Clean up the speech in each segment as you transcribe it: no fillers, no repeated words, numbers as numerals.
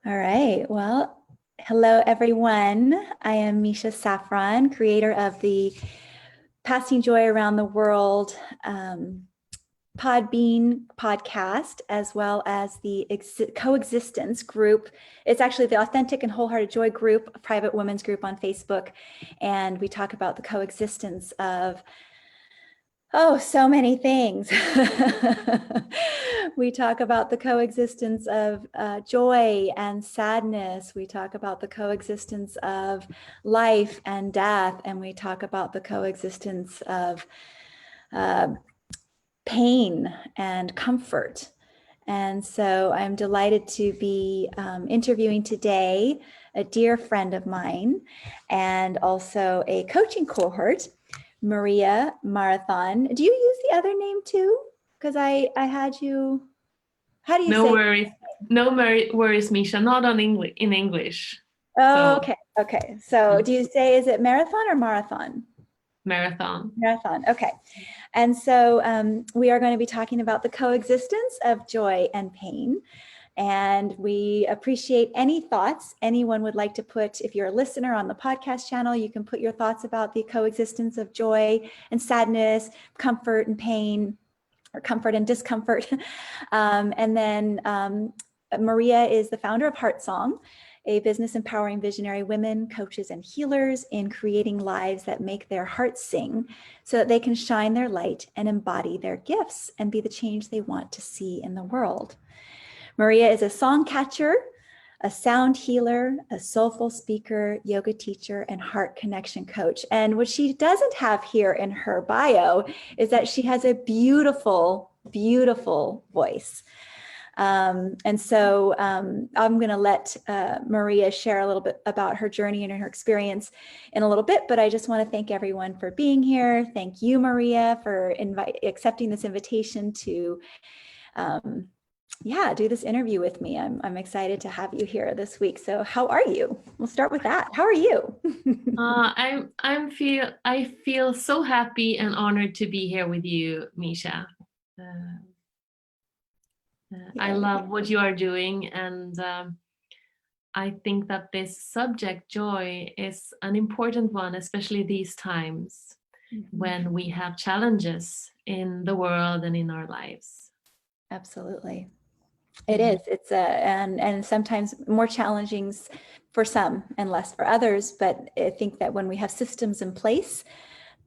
All right. Well, hello, everyone. I am Misha Safran, creator of the Passing Joy Around the World Podbean podcast, as well as the Coexistence group. It's actually the Authentic and Wholehearted Joy group, a private women's group on Facebook. And we talk about the coexistence of so many things. We talk about the coexistence of joy and sadness. We talk about the coexistence of life and death. And we talk about the coexistence of pain and comfort. And so I'm delighted to be interviewing today a dear friend of mine and also a coaching cohort, Maria Marathon. Do you use the other name too? Because I had you, how do you No say? worries. No worries, Misha. Not on English in English. Oh, So okay. Okay. So do you say, is it marathon or marathon? marathon. Marathon. Okay. And so we are going to be talking about the coexistence of joy and pain. And we appreciate any thoughts anyone would like to put. If you're a listener on the podcast channel, you can put your thoughts about the coexistence of joy and sadness, comfort and pain, or comfort and discomfort. And then Maria is the founder of Heart Song, a business empowering visionary women, coaches, and healers in creating lives that make their hearts sing so that they can shine their light and embody their gifts and be the change they want to see in the world. Maria is a song catcher, a sound healer, a soulful speaker, yoga teacher, and heart connection coach. And what she doesn't have here in her bio is that she has a beautiful, beautiful voice. And so I'm going to let Maria share a little bit about her journey and her experience in a little bit, but I just want to thank everyone for being here. Thank you, Maria, for accepting this invitation to do this interview with me. I'm excited to have you here this week. So how are you? We'll start with that. How are you? I feel so happy and honored to be here with you, Misha. I love what you are doing, and I think that this subject, joy, is an important one, especially these times when we have challenges in the world and in our lives. Absolutely. It is. It's and sometimes more challenging for some and less for others. But I think that when we have systems in place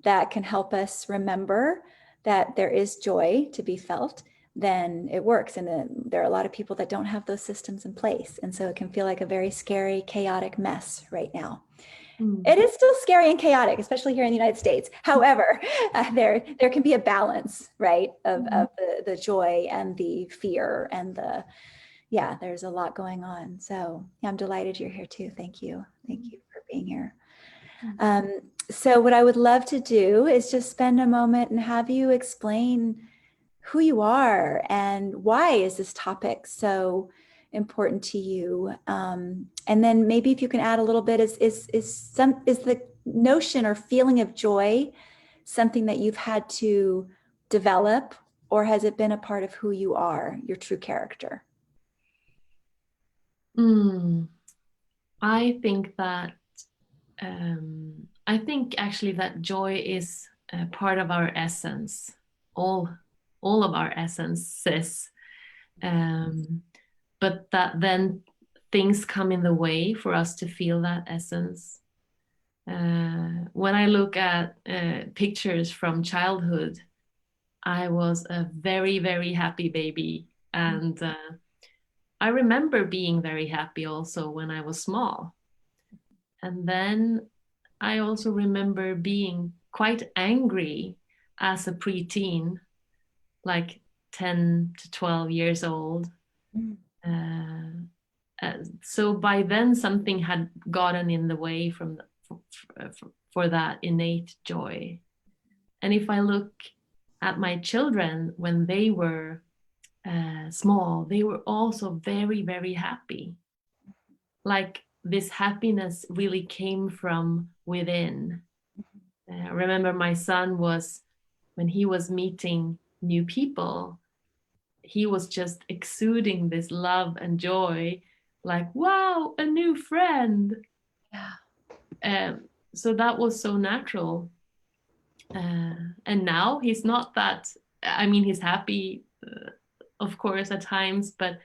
that can help us remember that there is joy to be felt, then it works. And then there are a lot of people that don't have those systems in place. And so it can feel like a very scary, chaotic mess right now. It is still scary and chaotic, especially here in the United States. However, there can be a balance, right, of the joy and the fear and there's a lot going on. So yeah, I'm delighted you're here too. Thank you. Thank you for being here. So what I would love to do is just spend a moment and have you explain who you are and why is this topic so important to you. And then maybe if you can add a little bit, is the notion or feeling of joy something that you've had to develop, or has it been a part of who you are, your true character? I think that I think actually that joy is a part of our essence, all of our essences, but that then things come in the way for us to feel that essence. When I look at pictures from childhood, I was a very, very happy baby. And I remember being very happy also when I was small. And then I also remember being quite angry as a preteen, like 10 to 12 years old. So by then something had gotten in the way for that innate joy. And if I look at my children when they were small, they were also very, very happy. Like this happiness really came from within. I remember my son when he was meeting new people, he was just exuding this love and joy like, wow, a new friend. Yeah. So that was so natural. And now he's not that, I mean, he's happy, of course, at times, but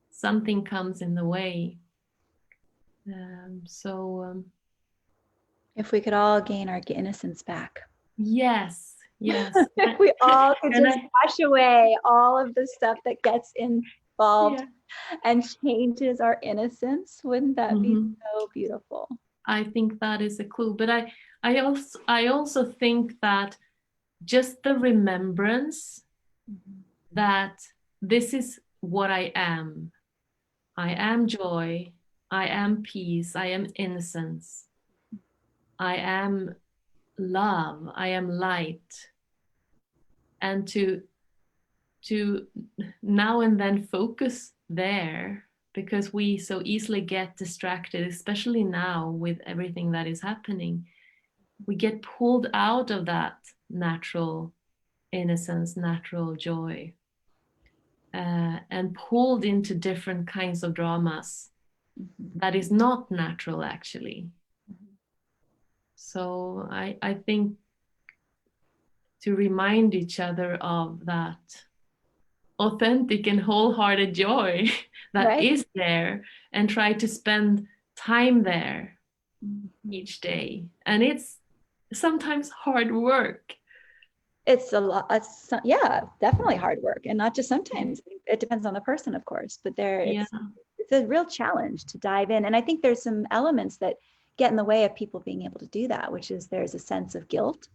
something comes in the way. So If we could all gain our innocence back. yes, yes. If we all could And just I, wash away all of the stuff that gets involved yeah. and changes our innocence, wouldn't that be Mhm. so beautiful? I think that is a clue. But I also think that just the remembrance Mhm. that this is what I am. I am joy. I am peace. I am innocence. I am love. I am light. And to now and then focus there, because we so easily get distracted, especially now with everything that is happening. We get pulled out of that natural innocence, natural joy, and pulled into different kinds of dramas Mhm. that is not natural actually. Mhm. So I think to remind each other of that authentic and wholehearted joy that Right? is there, and try to spend time there Mhm. each day. And it's sometimes hard work. It's a lot. Yeah, definitely hard work, and not just sometimes. It depends on the person, of course, but Yeah. it's a real challenge to dive in. And I think there's some elements that get in the way of people being able to do that, which is there's a sense of guilt.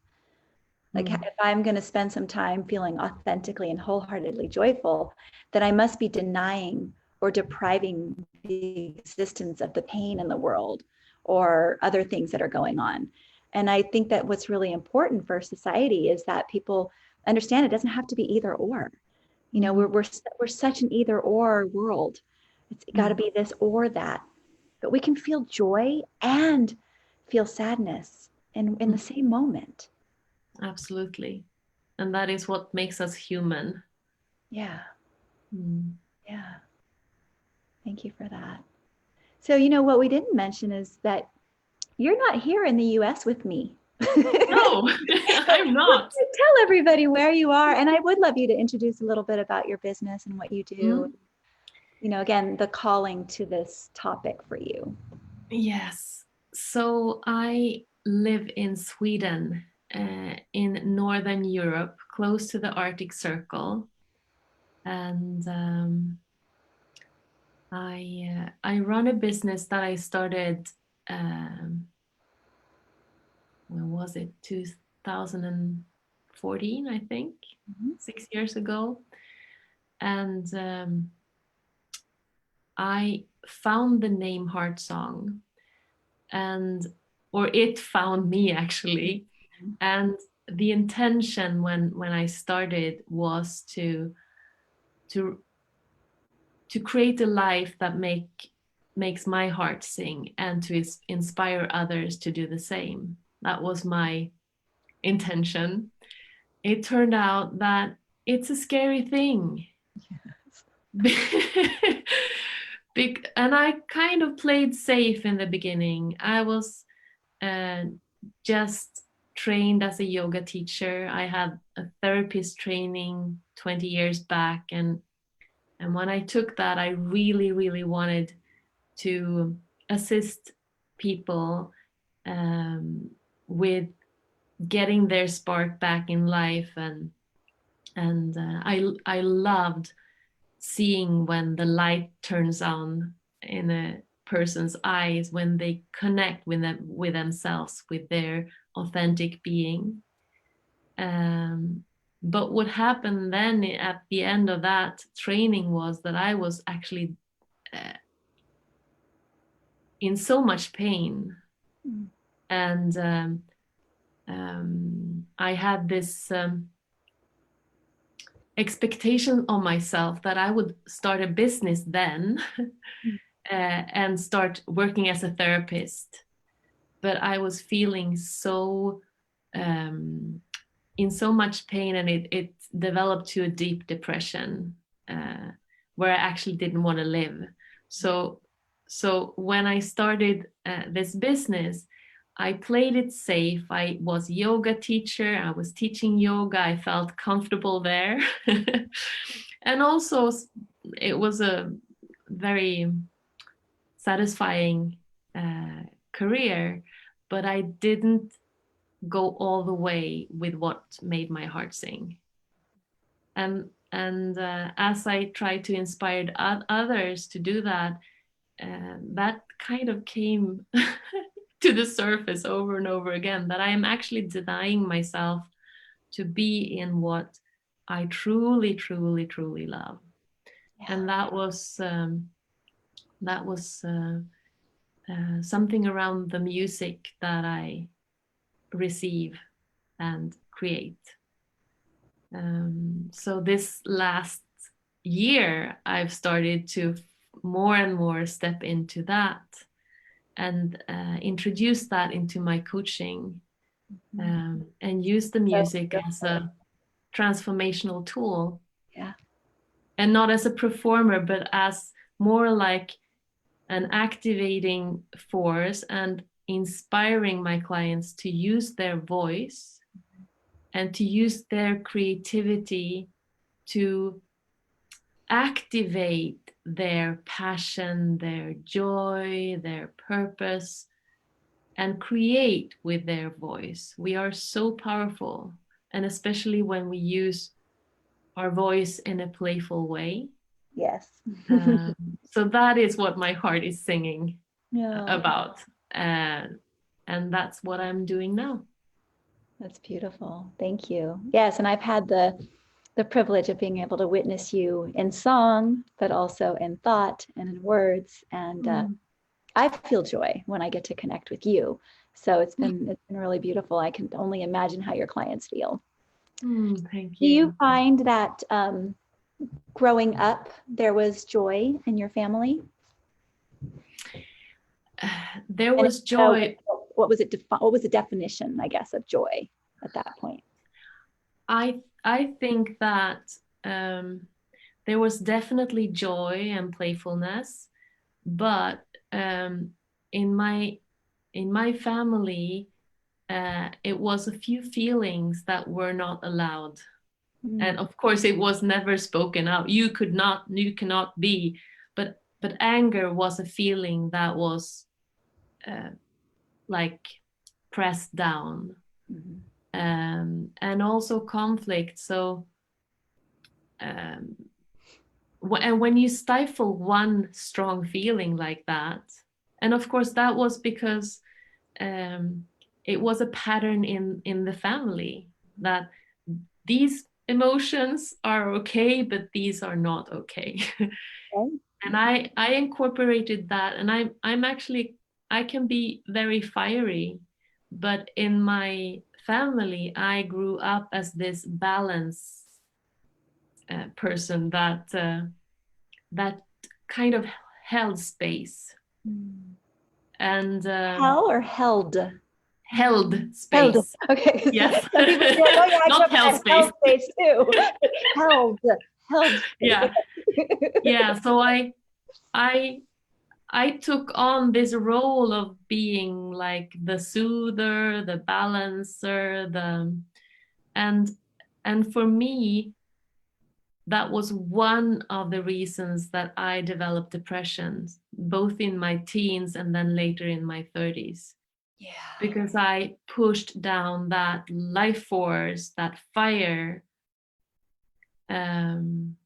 Like Mm. if I'm going to spend some time feeling authentically and wholeheartedly joyful, then I must be denying or depriving the existence of the pain in the world or other things that are going on. And I think that what's really important for society is that people understand it doesn't have to be either or. You know, Mm. we're such an either or world. It's got to Mm. be this or that. But we can feel joy and feel sadness in the Mm. same moment. Absolutely. And that is what makes us human. Yeah. Mm. Yeah. Thank you for that. So, you know, what we didn't mention is that you're not here in the US with me. No, I'm not. Tell everybody where you are. And I would love you to introduce a little bit about your business and what you do. Mm. You know, again, the calling to this topic for you. Yes. So I live in Sweden, in Northern Europe, close to the Arctic Circle. And I run a business that I started, um, when was it? 2014, I think, Mhm. 6 years ago. And I found the name Heart Song, and or it found me actually. And the intention when I started was to to create a life that makes my heart sing, and to inspire others to do the same. That was my intention. It turned out that it's a scary thing. And I kind of played safe in the beginning. I was uh, just trained as a yoga teacher. I had a therapist training 20 years back, and when I took that, I really, really wanted to assist people, um, with getting their spark back in life, and I loved seeing when the light turns on in a person's eyes when they connect with themselves, with their authentic being. Um, but what happened then at the end of that training was that I was actually, uh, in so much pain, Mm. and I had this expectation on myself that I would start a business then, and start working as a therapist. But I was feeling so, um, in so much pain, and it developed to a deep depression, where I actually didn't want to live. So when I started this business, I played it safe. I was yoga teacher. I was teaching yoga. I felt comfortable there. And also it was a very satisfying career, but I didn't go all the way with what made my heart sing. And as I tried to inspire others to do that, that kind of came to the surface over and over again, that I am actually denying myself to be in what I truly, truly, truly love. Yeah. And that was something around the music that I receive and create. So this last year, I've started to more and more step into that and introduce that into my coaching, and use the music as a transformational tool. Yeah. And not as a performer, but as more like an activating force and inspiring my clients to use their voice and to use their creativity to activate their passion, their joy, their purpose, and create with their voice. We are so powerful, and especially when we use our voice in a playful way. Yes. So that is what my heart is singing No, about. And that's what I'm doing now. that's beautiful. Thank you. Yes, and I've had the privilege of being able to witness you in song, but also in thought and in words. And I feel joy when I get to connect with you. So it's been really beautiful. I can only imagine how your clients feel. Thank Do you you. find that growing up there was joy in your family? There And was joy. what was it? What was the definition, I guess, of joy at that point? I think that there was definitely joy and playfulness, but in my family, it was a few feelings that were not allowed. And of course it was never spoken out. You cannot be, but anger was a feeling that was like pressed down. And also conflict. So and when you stifle one strong feeling like that, and of course that was because it was a pattern in the family, that these emotions are okay, but these are not okay. Okay. And I incorporated that, and I'm actually, I can be very fiery, but in my family I grew up as this balance person that kind of held space and Hell or held? held Held. space. Okay. Yes. Some people say, oh yeah, I grew Not up in held that held space. space too. Held. Held space. Yeah. Yeah. So I took on this role of being like the soother, the balancer, and for me, that was one of the reasons that I developed depression, both in my teens and then later in my 30s. Yeah. Because I pushed down that life force, that fire, and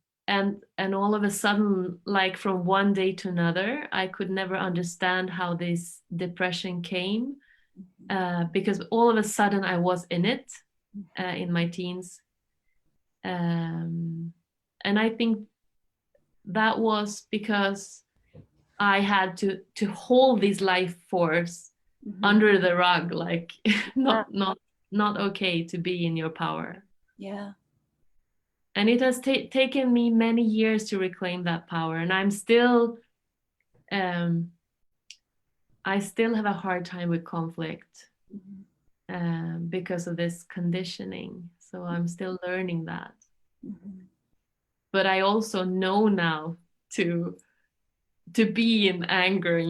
all of a sudden, like from one day to another, I could never understand how this depression came, because all of a sudden I was in it in my teens, and I think that was because I had to hold this life force under the rug, like not okay to be in your power. Yeah. And it has taken me many years to reclaim that power, and um, I still have a hard time with conflict because of this conditioning. So I'm still learning that. But I also know now to to be in anger,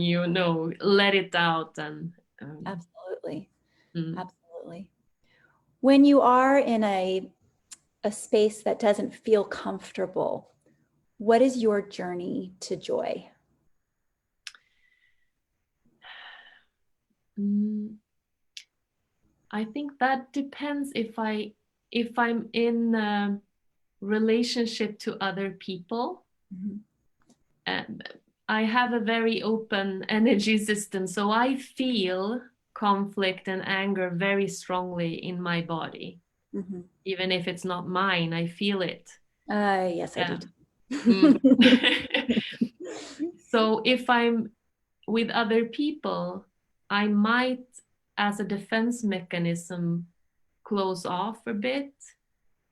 let it out. And Absolutely. mm, Absolutely. When you are in a space that doesn't feel comfortable, what is your journey to joy? mm, I think that depends if I'm in a relationship to other people. Mhm. And I have a very open energy system, so I feel conflict and anger very strongly in my body. Mhm. Even if it's not mine, I feel it. Yes, I do. Um, mm. So if I'm with other people, I might, as a defense mechanism, close off a bit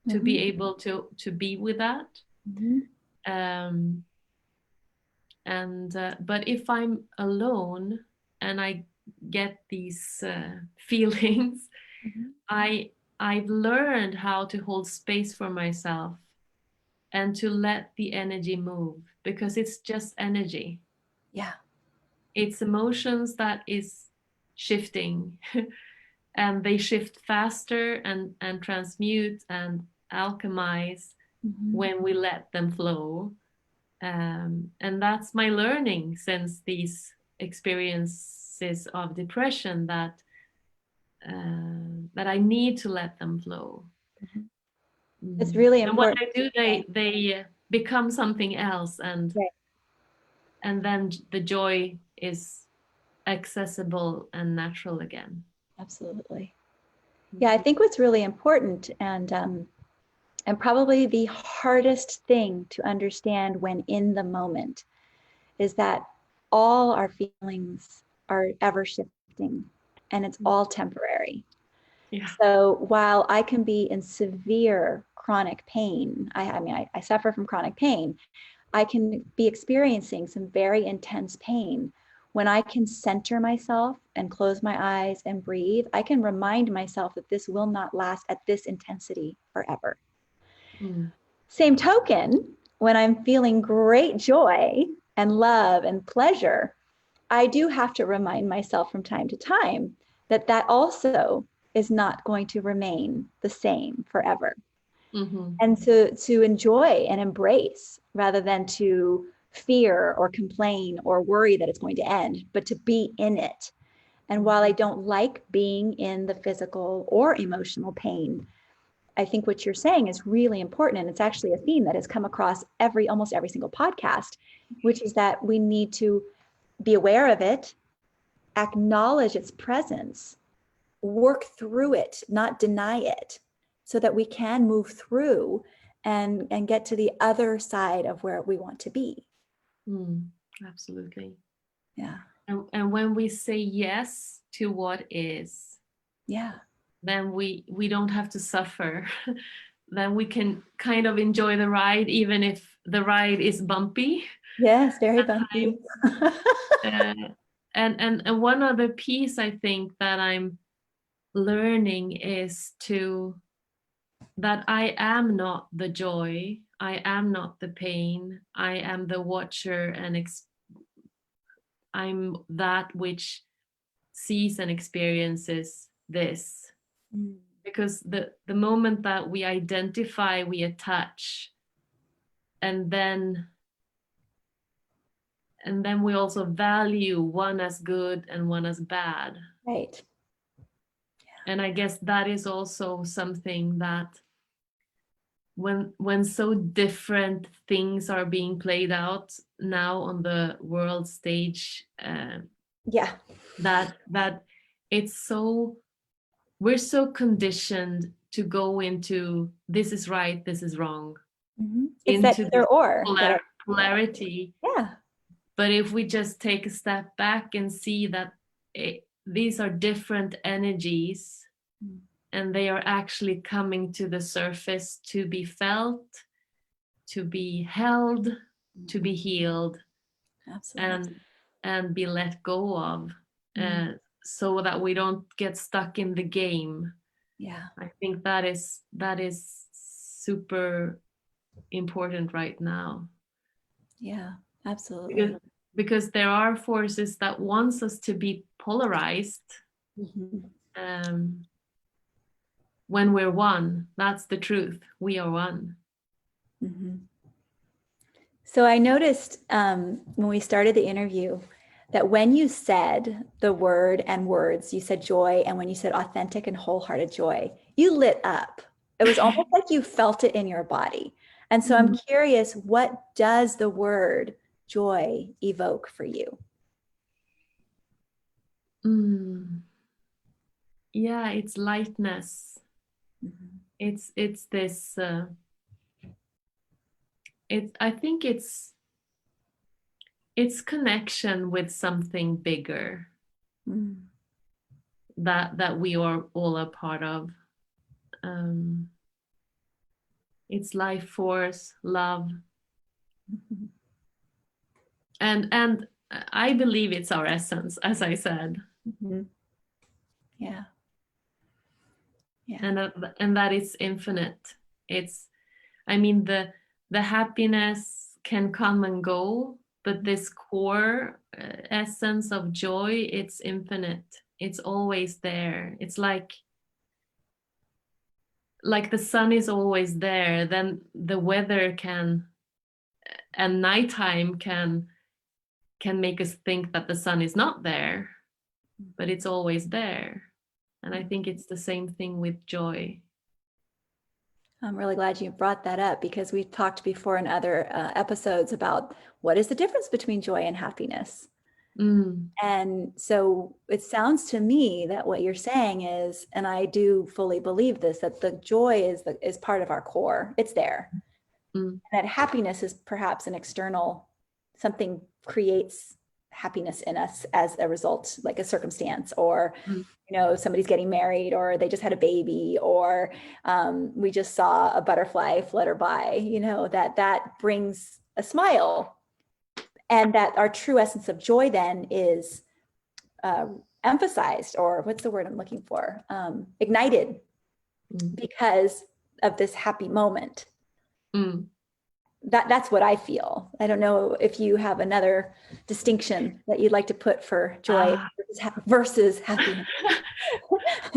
to be Mhm. able to be with that. Mhm. Um, and but if I'm alone and I get these feelings, Mhm. I I've learned how to hold space for myself and to let the energy move, because it's just energy. Yeah. It's emotions that is shifting, and they shift faster and transmute and alchemize Mhm. when we let them flow. And that's my learning since these experiences of depression, that I need to let them flow. Mhm. It's Mm. really And when important. I do, they become something else, Right. and then the joy is accessible and natural again. Absolutely. Yeah, I Mhm. think what's really important and probably the hardest thing to understand when in the moment is that all our feelings are ever shifting and it's all temporary. Yeah. So while I can be in severe chronic pain, I suffer from chronic pain, I can be experiencing some very intense pain. When I can center myself and close my eyes and breathe, I can remind myself that this will not last at this intensity forever. Mm. Same token, when I'm feeling great joy and love and pleasure, I do have to remind myself from time to time that that also is not going to remain the same forever. Mm-hmm. And to enjoy and embrace rather than to fear or complain or worry that it's going to end, but to be in it. And while I don't like being in the physical or emotional pain, I think what you're saying is really important. And it's actually a theme that has come across almost every single podcast, which is that we need to be aware of it, acknowledge its presence, work through it, not deny it, so that we can move through and get to the other side of where we want to be. Mm. Absolutely. Yeah. And when we say yes to what is, Yeah. then we don't have to suffer. Then we can kind of enjoy the ride, even if the ride is bumpy Yes, very at bumpy. times. Uh, and one other piece I think that I'm learning is to that I am not the joy, I am not the pain, I am the watcher, and I'm that which sees and experiences this. Mm. Because the moment that we identify, we attach, and then we also value one as good and one as bad. Right. And I guess that is also something that when so different things are being played out now on the world stage, Yeah. that it's so we're so conditioned to go into this is right, this is wrong, Mhm. It's that into either this or that polarity. yeah. But if we just take a step back and see that these are different energies, Mm. and they are actually coming to the surface to be felt, to be held, to be healed, Absolutely. and be let go of, Mm. uh, so that we don't get stuck in the game. Yeah. I think that is super important right now, Yeah. because Absolutely. because there are forces that wants us to be polarized. Mhm. um, when we're one, that's the truth, we are one. Mhm. So I noticed when we started the interview that when you said the word and words, you said joy, and when you said authentic and wholehearted joy, you lit up. It was almost like you felt it in your body. And so I'm curious, what does the word joy evoke for you? Mm. Yeah, it's lightness. Mhm. It's this. I think it's connection with something bigger Mm. that we are all a part of. Um, it's life force, love, Mhm. and I believe it's our essence, as I said, Mhm. Yeah. Yeah. and that it's infinite. It's, I mean, the happiness can come and go, but this core essence of joy, it's infinite. It's always there. It's like the sun is always there. Then the weather can, and nighttime can make us think that the sun is not there, but it's always there. And I think it's the same thing with joy. I'm really glad you brought that up because we've talked before in other episodes about what is the difference between joy and happiness. Mm, And so it sounds to me that what you're saying is, and I do fully believe this, that the joy is part of our core. It's there. mm, And that happiness is perhaps an external, something creates happiness in us as a result, like a circumstance, or mm, somebody's getting married, or they just had a baby, or we just saw a butterfly flutter by, that brings a smile. And that our true essence of joy then is emphasized, or what's the word I'm looking for? Ignited mm, because of this happy moment. mm. That's what I feel. I don't know if you have another distinction that you'd like to put for joy Ah. versus happiness.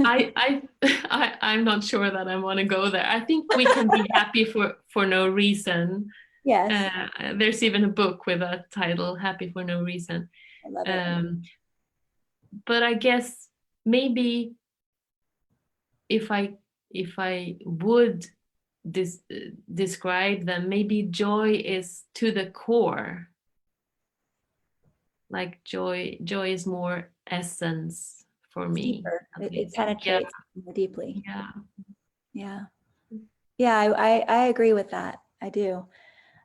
I'm not sure that I want to go there. I think we can be happy for no reason. Yes, There's even a book with a title, Happy for No Reason. I love it. But I guess maybe if I would describe them, maybe joy is to the core. Like joy is more essence for It's me, deeper. at It least. Yeah, penetrates more deeply. yeah. Yeah. Yeah, I agree with that. I do.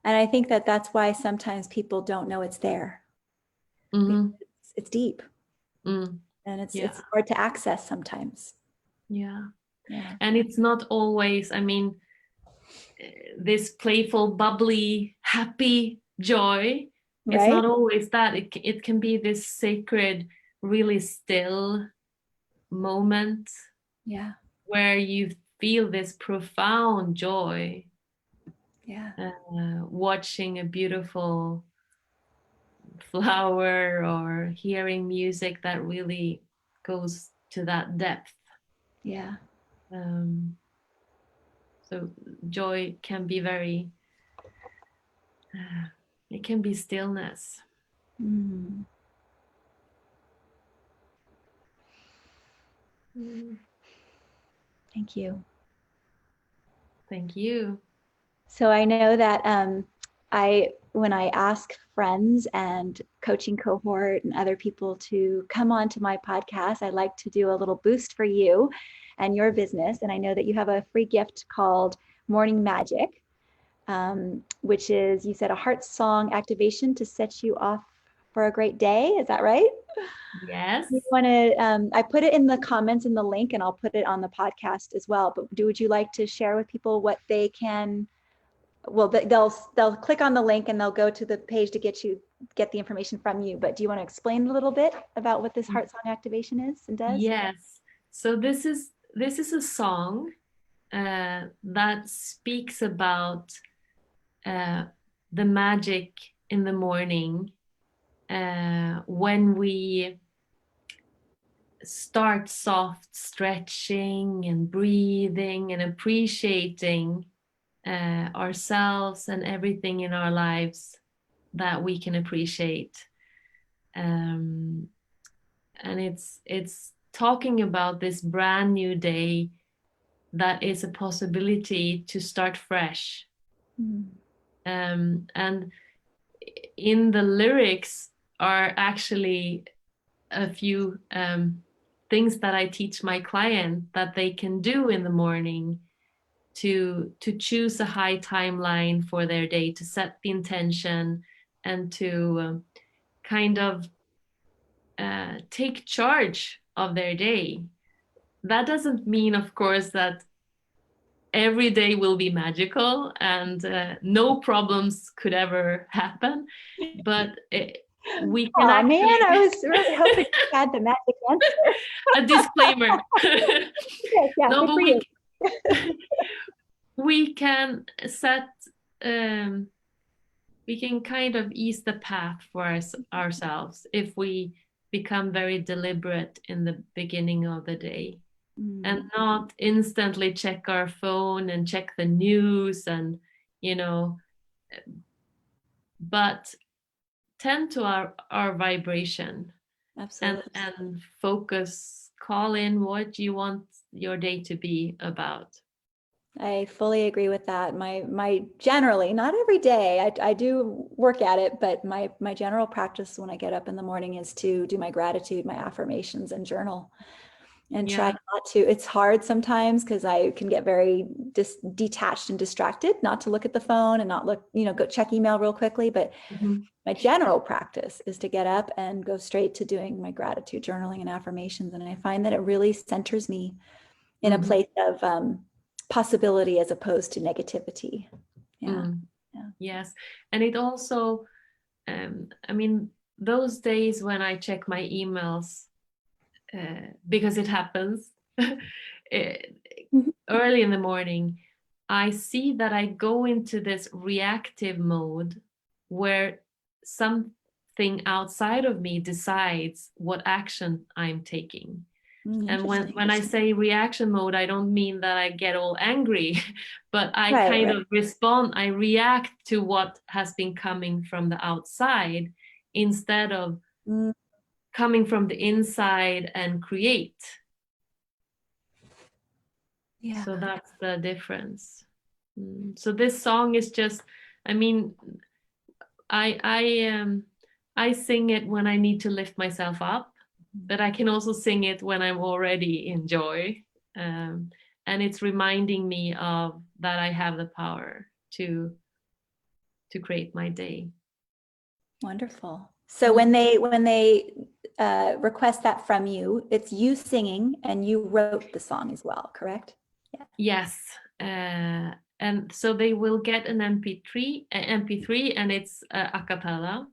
And I think that that's why sometimes people don't know it's there. Because Mm-hmm. it's deep Mm, and it's yeah, it's hard to access sometimes. yeah. Yeah. And it's not always, I mean, this playful, bubbly, happy joy. It's Right? not always that. It can be this sacred, really still moment Yeah. where you feel this profound joy, Yeah. watching a beautiful flower or hearing music that really goes to that depth. Yeah. Um, so joy can be very, it can be stillness. Mm. Mm, Thank you. thank you. So I know that when I ask friends and coaching cohort and other people to come on to my podcast, I like to do a little boost for you and your business. And I know that you have a free gift called Morning Magic, which is, you said, a heart song activation to set you off for a great day. Is that right? Yes. You want to, I put it in the comments in the link and I'll put it on the podcast as well. But would you like to share with people what they can, well, they'll click on the link and they'll go to the page to get the information from you. But do you want to explain a little bit about what this heart song activation is and does? Yes. So this is a song that speaks about uh, the magic in the morning, when we start soft stretching and breathing and appreciating ourselves and everything in our lives that we can appreciate. And it's talking about this brand new day that is a possibility to start fresh. And in the lyrics are actually a few things that I teach my client that they can do in the morning to choose a high timeline for their day, to set the intention, and to kind of take charge of their day. That doesn't mean, of course, that every day will be magical and no problems could ever happen, but we can Oh man, actually I was really hoping you had the magic answer. a disclaimer. Yes, yeah, No, good but for you. we can set we can kind of ease the path for ourselves if we become very deliberate in the beginning of the day and not instantly check our phone and check the news and you know but tend to our vibration Absolutely. and focus, call in what you want your day to be about. I fully agree with that. My generally, not every day, I do work at it, but my general practice when I get up in the morning is to do my gratitude, my affirmations, and journal. And try Yeah. not to, it's hard sometimes because I can get very detached and distracted, not to look at the phone and not look, go check email real quickly. But Mhm. my general practice is to get up and go straight to doing my gratitude journaling and affirmations. And I find that it really centers me in a Mhm. place of possibility as opposed to negativity. Yeah. Mm. Yeah. Yes. And it also, I mean, those days when I check my emails, because it happens eh, Mhm. early in the morning, I see that I go into this reactive mode where something outside of me decides what action I'm taking. And Interesting. when I say reaction mode, I don't mean that I get all angry, but I Right, kind right. of respond, I react to what has been coming from the outside instead of Mm, coming from the inside and create. yeah. So that's the difference. So this song is just, I mean, I sing it when I need to lift myself up, but I can also sing it when I'm already in joy. Um, and it's reminding me of that I have the power to create my day. Wonderful. So Mm. when they request that from you, it's you singing and you wrote the song as well, correct? Yeah. Yes. And so they will get an MP3, and it's a cappella,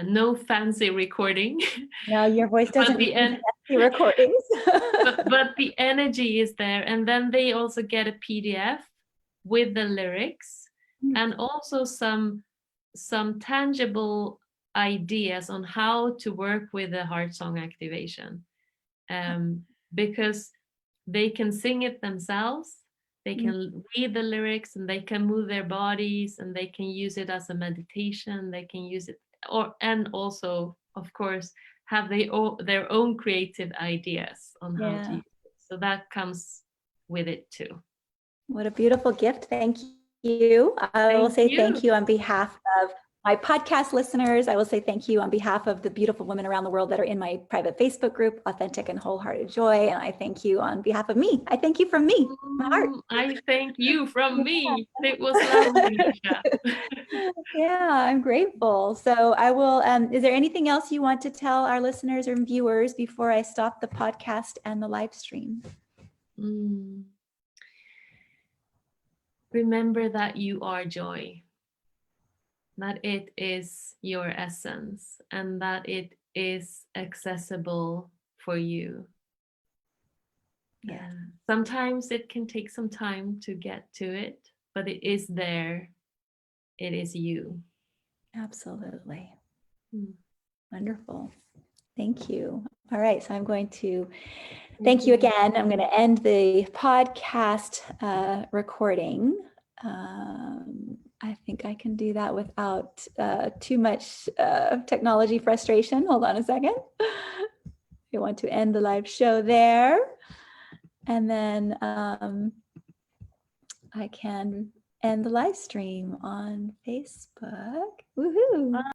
no fancy recording, No, your voice but doesn't the need en- fancy recordings. but the energy is there, and then they also get a PDF with the lyrics and also some tangible ideas on how to work with the heart song activation, because they can sing it themselves, they can read the lyrics, and they can move their bodies, and they can use it as a meditation, they can use it and also of course have their own creative ideas on how to Yeah. use it, so that comes with it too. What a beautiful gift. Thank you. I will Thank say you. thank you on behalf of my podcast listeners. I will say thank you on behalf of the beautiful women around the world that are in my private Facebook group, Authentic and Wholehearted Joy. And I thank you on behalf of me. I thank you from me, my heart. I thank you from me. It was lovely, Misha. Yeah, I'm grateful. So I will, is there anything else you want to tell our listeners or viewers before I stop the podcast and the live stream? Mm. Remember that you are joy, that it is your essence, and that it is accessible for you. Yeah, Sometimes it can take some time to get to it, but it is there. It is you. absolutely. Mm. Wonderful. Thank you. All right, so I'm going to thank you again. I'm going to end the podcast recording. I think I can do that without too much technology frustration. Hold on a second. We want to end the live show there. And then I can end the live stream on Facebook. Woohoo!